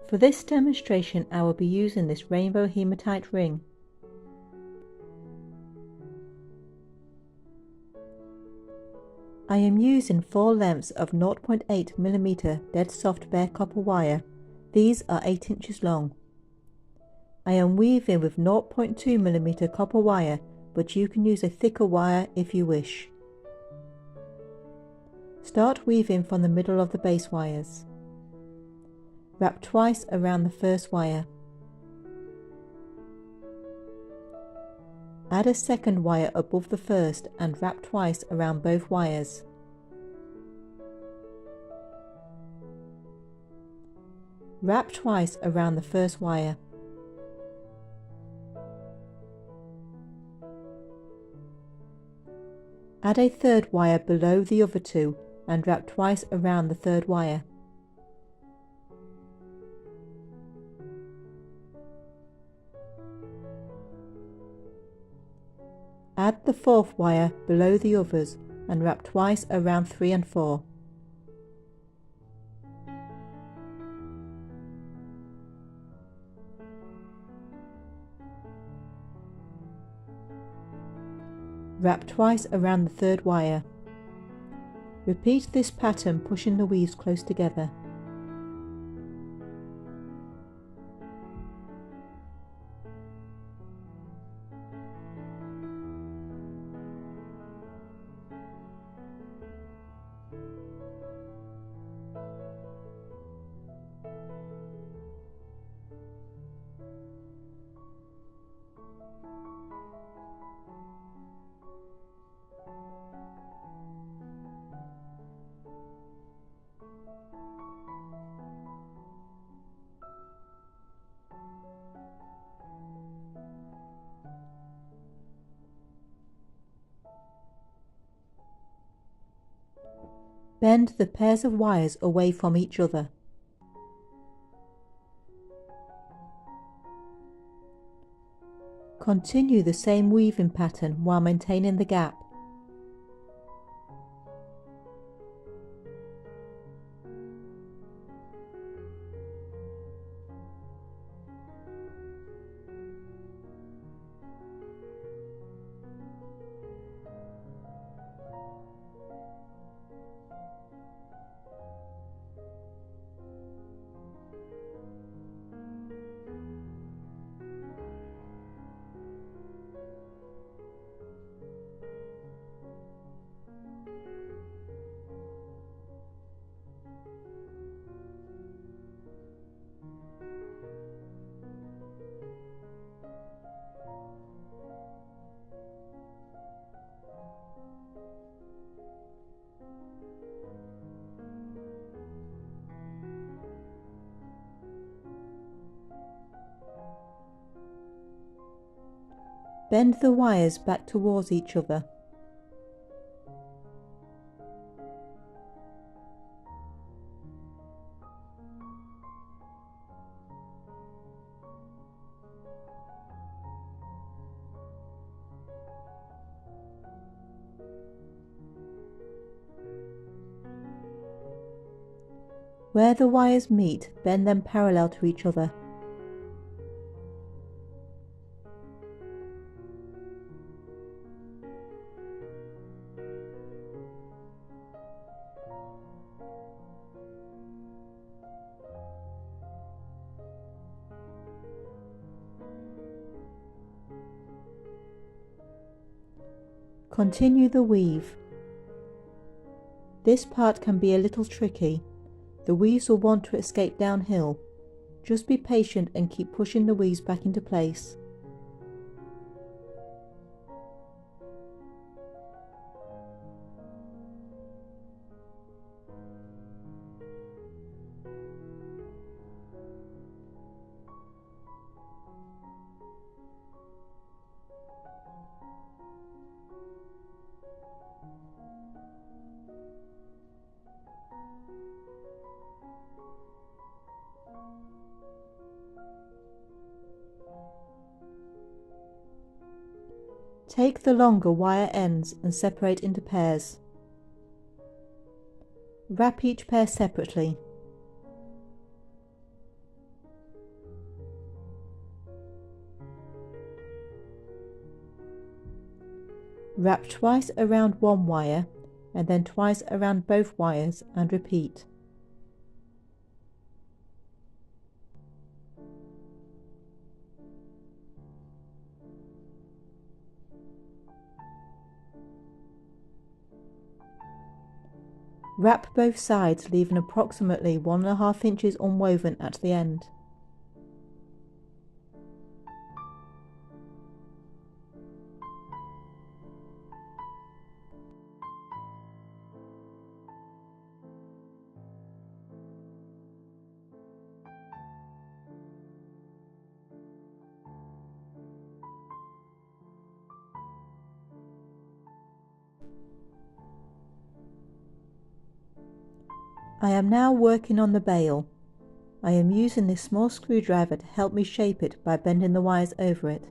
For this demonstration, I will be using this rainbow hematite ring. I am using 4 lengths of 0.8mm dead soft bare copper wire. These are 8 inches long. I am weaving with 0.2mm copper wire, but you can use a thicker wire if you wish. Start weaving from the middle of the base wires. Wrap twice around the first wire. Add a second wire above the first and wrap twice around both wires. Wrap twice around the first wire. Add a third wire below the other two and wrap twice around the third wire. Add the fourth wire below the others and wrap twice around 3 and 4. Wrap twice around the third wire. Repeat this pattern, pushing the weaves close together. Bend the pairs of wires away from each other. Continue the same weaving pattern while maintaining the gap. Bend the wires back towards each other. Where the wires meet, bend them parallel to each other. Continue the weave. This part can be a little tricky. The weaves will want to escape downhill. Just be patient and keep pushing the weaves back into place. Take the longer wire ends and separate into pairs. Wrap each pair separately. Wrap twice around one wire and then twice around both wires and repeat. Wrap both sides, leaving approximately 1.5 inches unwoven at the end. I am now working on the bail. I am using this small screwdriver to help me shape it by bending the wires over it.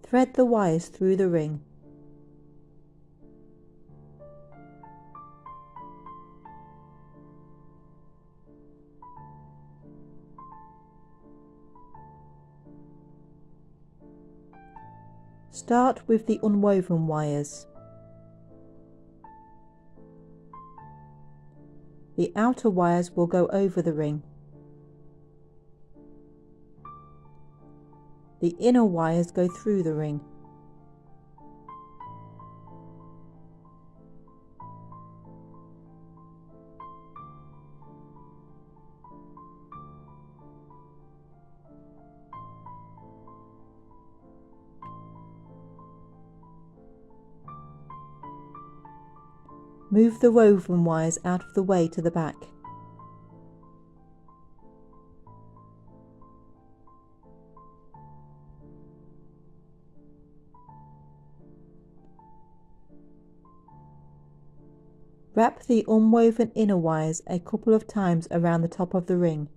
Thread the wires through the ring. Start with the unwoven wires. The outer wires will go over the ring. The inner wires go through the ring. Move the woven wires out of the way to the back. Wrap the unwoven inner wires a couple of times around the top of the ring.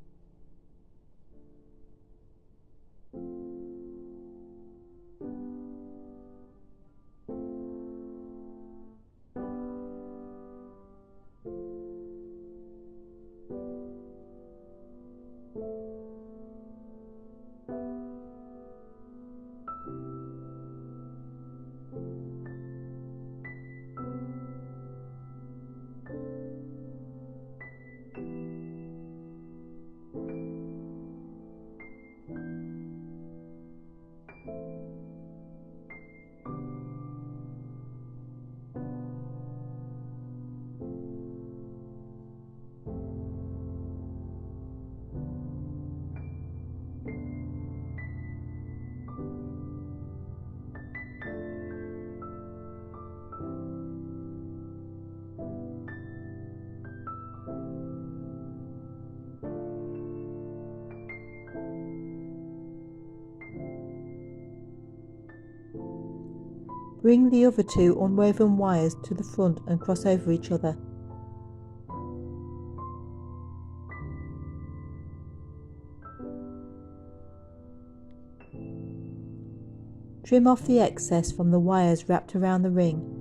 Bring the other two unwoven wires to the front and cross over each other. Trim off the excess from the wires wrapped around the ring.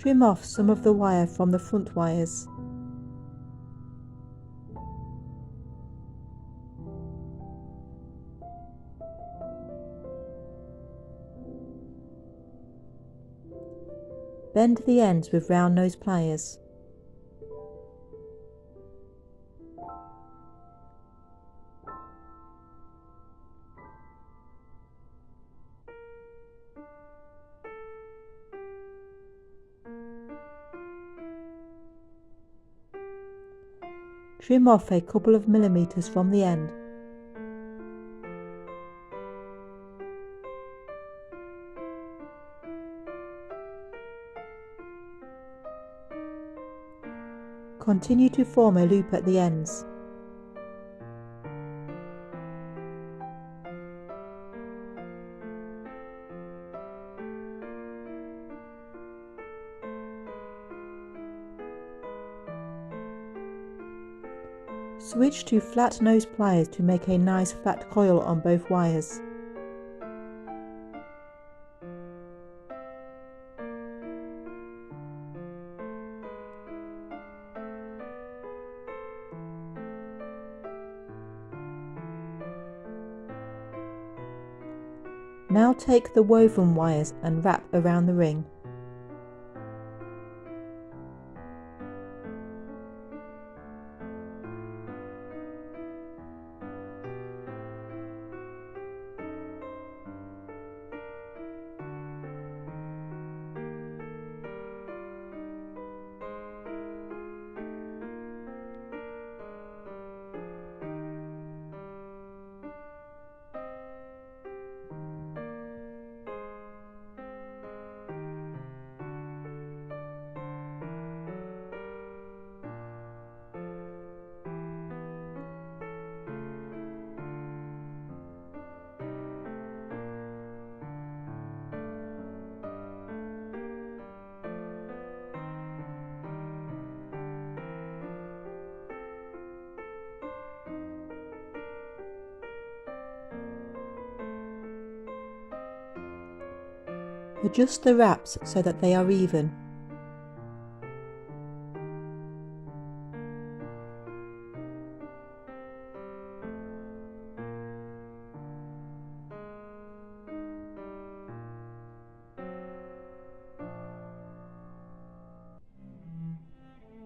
Trim off some of the wire from the front wires. Bend the ends with round nose pliers. Trim off a couple of millimeters from the end. Continue to form a loop at the ends. Switch to flat nose pliers to make a nice flat coil on both wires. Now take the woven wires and wrap around the ring. Adjust the wraps so that they are even.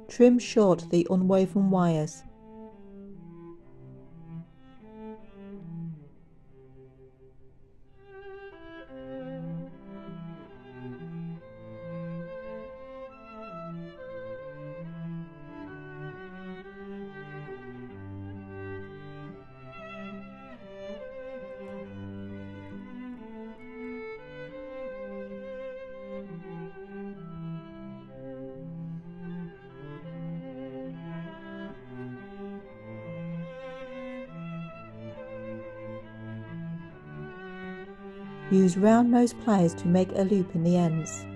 Trim short the unwoven wires. Use round nose pliers to make a loop in the ends.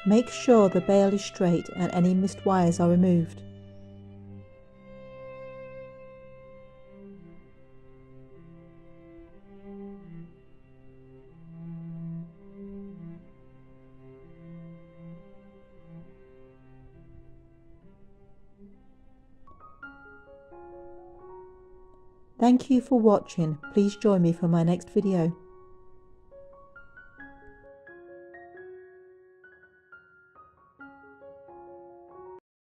Make sure the bail is straight and any missed wires are removed. Thank you for watching. Please join me for my next video.